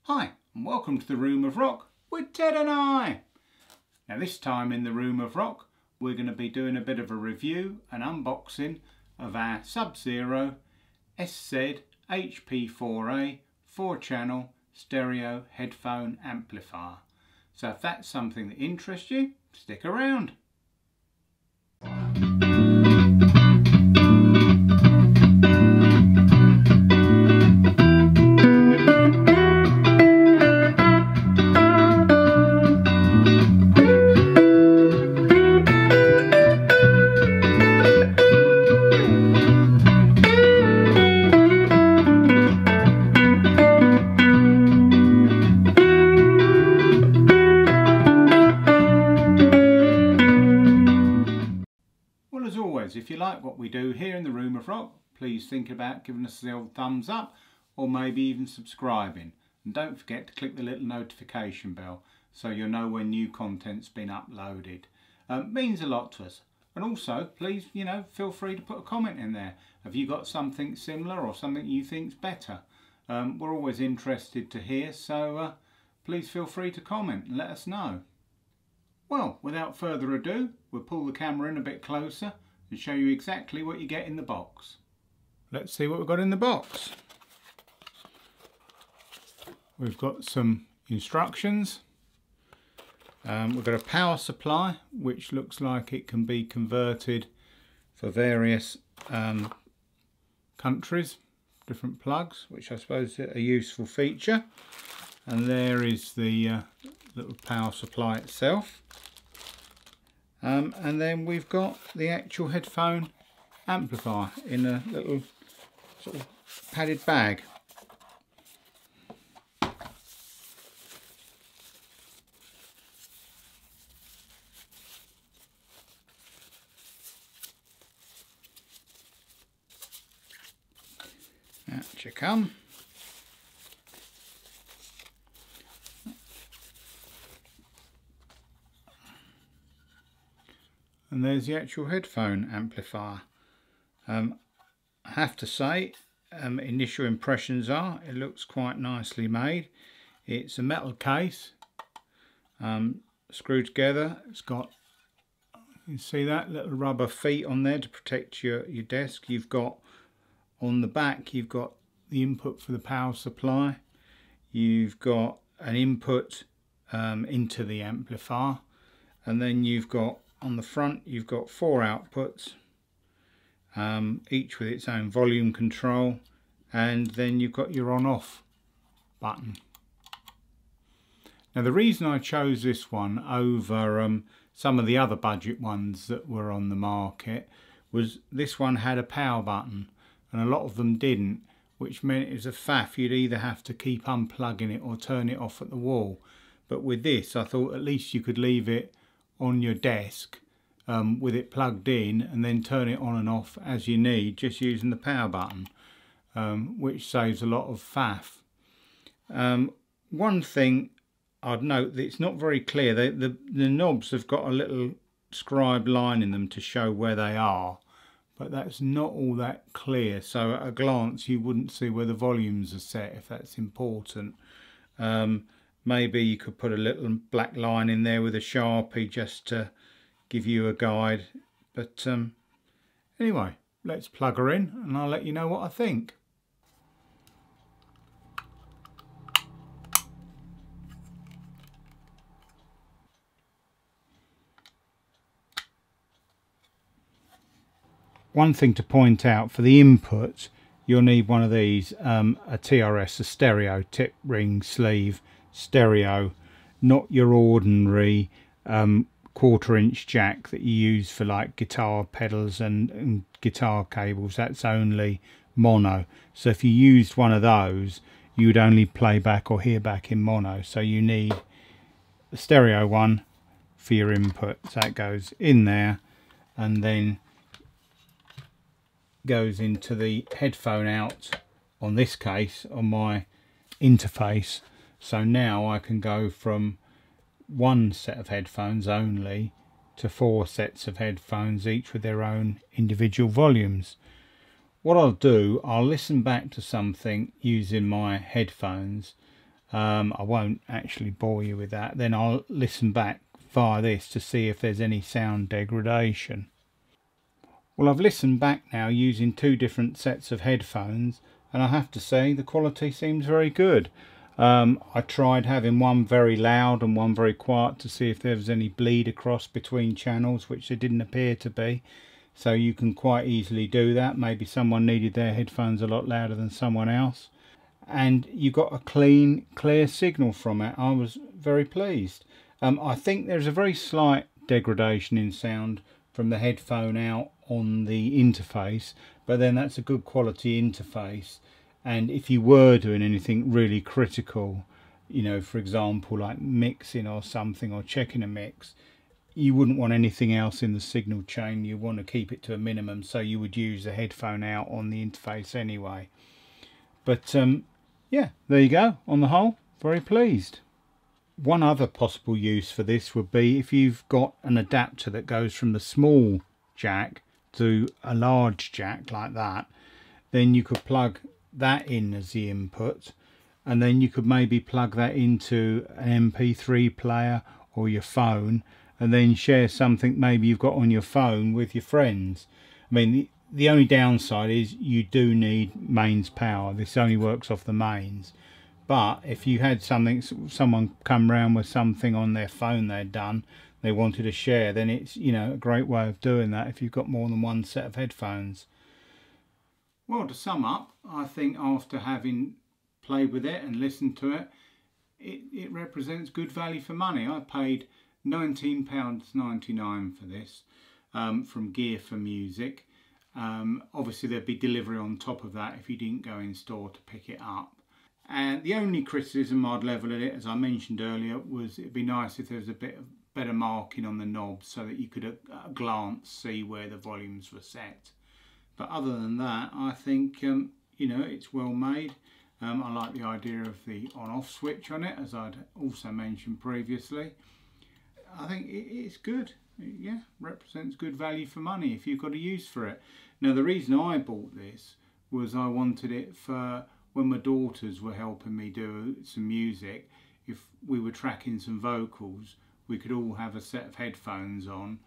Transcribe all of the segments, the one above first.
Hi, and welcome to the Room of Rock with Ted and I. Now this time in the Room of Rock, we're going to be doing a bit of a review and unboxing of our Subzero SZ-HP4A 4-channel stereo headphone amplifier. So if that's something that interests you, stick around. As always, if you like what we do here in the Room of Rock, please think about giving us the old thumbs up or maybe even subscribing. And don't forget to click the little notification bell so you'll know when new content's been uploaded. It means a lot to us. And also, please, feel free to put a comment in there. Have you got something similar or something you think's better? We're always interested to hear, so please feel free to comment and let us know. Well, without further ado, we'll pull the camera in a bit closer and show you exactly what you get in the box. Let's see what we've got in the box. We've got some instructions. We've got a power supply, which looks like it can be converted for various countries, different plugs, which I suppose is a useful feature. And there is the little power supply itself. And then we've got the actual headphone amplifier in a little sort of padded bag. Out you come. And there's the actual headphone amplifier. I have to say, initial impressions are it looks quite nicely made. It's a metal case, screwed together. It's got, you can see that little rubber feet on there to protect your desk. You've got on the back, you've got the input for the power supply. You've got an input into the amplifier, and then you've got on the front you've got 4 outputs, each with its own volume control, and then you've got your on-off button. Now the reason I chose this one over some of the other budget ones that were on the market was this one had a power button and a lot of them didn't, which meant it was a faff. You'd either have to keep unplugging it or turn it off at the wall. But with this, I thought at least you could leave it on your desk with it plugged in and then turn it on and off as you need, just using the power button, which saves a lot of faff. One thing I'd note that it's not very clear. The knobs have got a little scribed line in them to show where they are, but that's not all that clear, so at a glance you wouldn't see where the volumes are set, if that's important. Maybe you could put a little black line in there with a Sharpie just to give you a guide. But anyway, let's plug her in and I'll let you know what I think. One thing to point out, for the input you'll need one of these, a TRS, a stereo tip ring sleeve stereo, not your ordinary 1/4-inch jack that you use for like guitar pedals and guitar cables. That's only mono. So if you used one of those, you would only play back or hear back in mono. So you need the stereo one for your input. So that goes in there and then goes into the headphone out, on this case, on my interface. So now I can go from one set of headphones only to 4 sets of headphones, each with their own individual volumes. What I'll do, I'll listen back to something using my headphones I won't actually bore you with that. Then I'll listen back via this to see if there's any sound degradation. Well, I've listened back now using two different sets of headphones, and I have to say the quality seems very good. I tried having one very loud and one very quiet to see if there was any bleed across between channels, which there didn't appear to be. So you can quite easily do that. Maybe someone needed their headphones a lot louder than someone else. And you got a clean, clear signal from it. I was very pleased. I think there's a very slight degradation in sound from the headphone out on the interface, but then that's a good quality interface. And if you were doing anything really critical, you know, for example like mixing or something, or checking a mix, you wouldn't want anything else in the signal chain. You want to keep it to a minimum, so you would use the headphone out on the interface anyway. But yeah, there you go. On the whole, very pleased. One other possible use for this would be if you've got an adapter that goes from the small jack to a large jack like that, then you could plug that in as the input, and then you could maybe plug that into an MP3 player or your phone, and then share something maybe you've got on your phone with your friends. I mean, the only downside is you do need mains power. This only works off the mains. But if you had someone come round with something on their phone they'd done, they wanted to share, then it's, you know, a great way of doing that if you've got more than one set of headphones. Well, to sum up, I think after having played with it and listened to it, it represents good value for money. I paid £19.99 for this from Gear for Music. Obviously there'd be delivery on top of that if you didn't go in store to pick it up. And the only criticism I'd level at it, as I mentioned earlier, was it'd be nice if there was a bit of better marking on the knobs so that you could at a glance see where the volumes were set. But other than that, I think you know, it's well made. I like the idea of the on-off switch on it, as I'd also mentioned previously. I think it's good. Yeah, represents good value for money if you've got a use for it. Now, the reason I bought this was I wanted it for when my daughters were helping me do some music. If we were tracking some vocals, we could all have a set of headphones on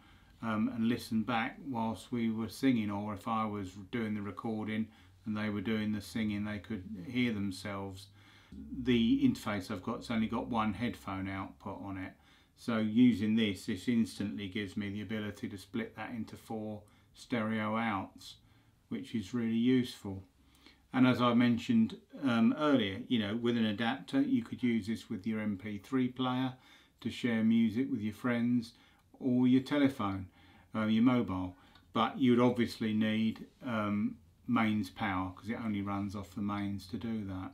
and listen back whilst we were singing, or if I was doing the recording and they were doing the singing, they could hear themselves. The interface I've got's only got one headphone output on it, so using this instantly gives me the ability to split that into 4 stereo outs, which is really useful. And as I mentioned earlier, you know, with an adapter you could use this with your MP3 player to share music with your friends, or your telephone, your mobile. But you'd obviously need mains power, because it only runs off the mains to do that.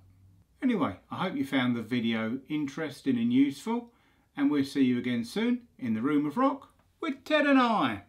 Anyway, I hope you found the video interesting and useful, and we'll see you again soon in the Room of Rock with Ted and I.